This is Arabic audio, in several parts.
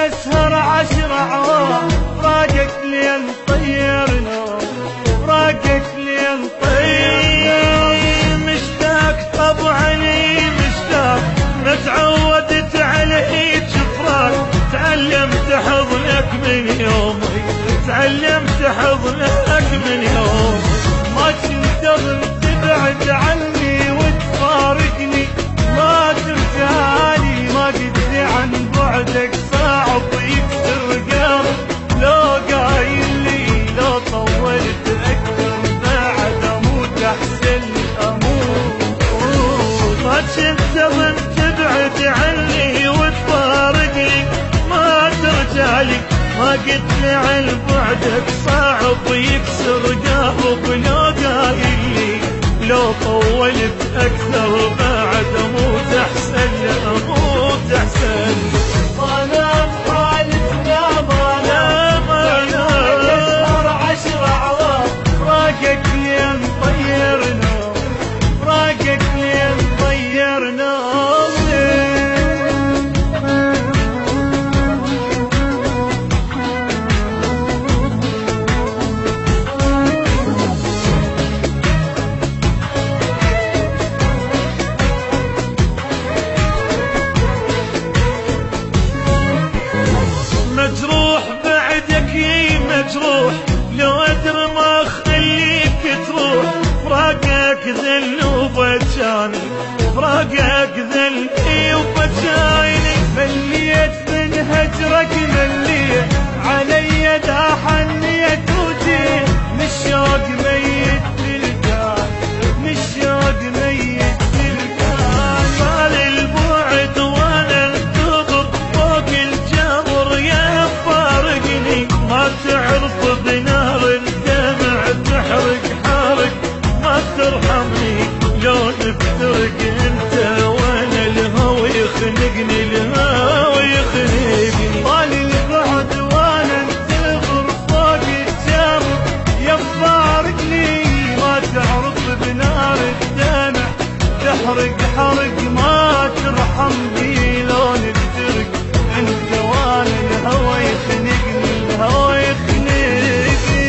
اسهر 10 عوام، فراقك لين طيرنا، فراقك لين طير. مشتاق طبعا مشتاق، ما تعودت على هيج فراق. تعلمت حضنك من يومي، تعلمت حضنك من يوم. ما تنتظر تبعد عني وتفارقني، ما ترجعلي، ما قدري عن بعدك صعب يكسر قلبي. لو قايل لي لو طولت اكثر بعد اموت احسن اموت. ما تنتظر تبعد عني وتفارقني، ما ترجعلي، ما قدري عن بعدك صعب يكسر قلبي. لو قايل لي لو طولت اكثر بعد اموت احسن اموت احسن. ما نام حالتنا ما نام، اسهر 10 عوام، فراقك لين طيرنا، فراقك لين طيرنا. مجروح بعدك يي مجروح، لو ادري ما اخليك تروح. فراقك ذل وبجاني، فراقك ذل وبجاني. مليت من هجرك مليت، علي دا حنيت وجيت. مشوق ميت تلقاي، مشوق ميت تلقاي. مال البعد وانا انتظر فوق الجبر يا فارقني. ما تعرف بنار الدمع تحرق حارق، ما ترحمني لو نفترق انت وانا. الهوى يخنقني، الهوى يخنقني. طال البعد وانا انتظر فوق الجبر يا فارقني. ما تعرف بنار الدمع تحرق حرق، ما ترحمني لو نفترق انت وانا. الهوى يخنقني، الهوى يخنقني.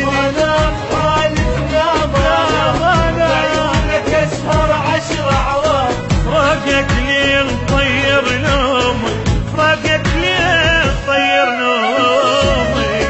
ما نام حالتنا ما نام، عيونك اسهر 10 عوام، فراقك لين طير نومي، فراقك لين طير نومي.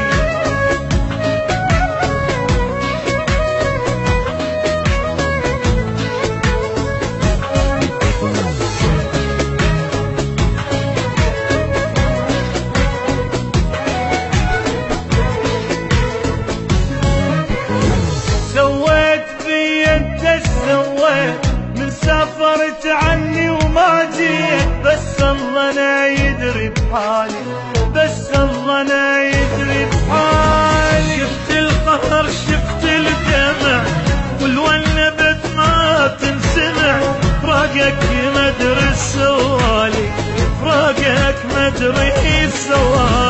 سويت في انت سويت، من سافرت عني وما جيت. بس الله انا يدري بحالي، بس الله انا يدري بحالي. شفت القهر شفت الدمع، والونبت ما تنسمع. فراقك ما ادري سوالي، فراقك ما ادري سوالي.